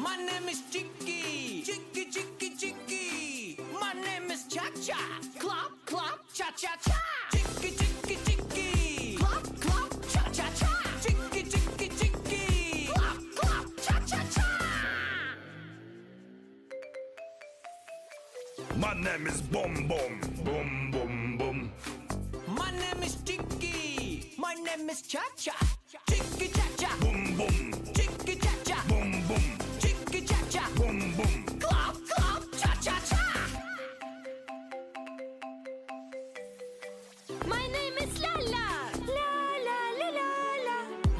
My name is Chicky, Chicky, Chicky, Chicky. My name is Cha Cha, Clap, Clap, Cha Cha Cha. Chicky, Chicky, Chicky, Clap, Clap, Cha Cha Cha. Chicky, Chicky, Chicky, Clap, Clap, Cha Cha Cha. My name is Boom Boom, Boom Boom Boom. My name is Chicky, my name is Cha Cha. Chicky Cha Cha, Boom Boom, Chicky Cha Cha, Boom Boom, Chicky Cha Cha. Boom Boom. Clap, clap, cha cha cha. My name is Lala. La la la la la.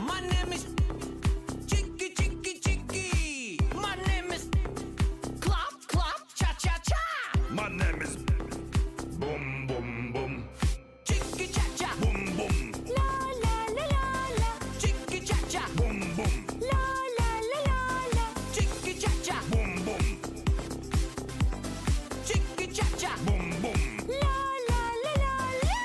My name is Chicky, Chicky, Chicky. My name is Clap, clap, cha cha cha. My name is Boom Boom Boom, Chicky Cha Cha, Boom Boom, La la la la la. Chicky Cha Cha, Boom Boom, La la la la la. Chicky Cha Cha, Boom Boom, Chicky Cha Cha. Boom Boom. La la la la la.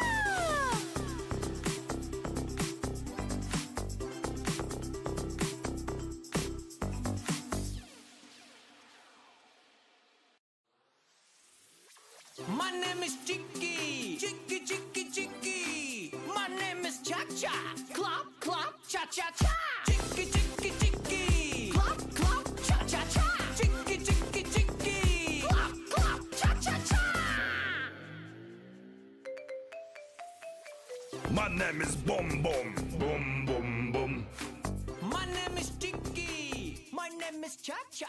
My name is Chicky, Chicky, Chicky, Chicky. My name is Cha Cha, Clap, clap, cha cha cha. Chicky, Chicky, Chicky, Clap, clap, cha cha cha. Chicky, Chicky, Chicky, Clap, clap, cha cha cha. My name is Boom Boom, Boom Boom Boom. My name is Chicky, my name is Cha Cha.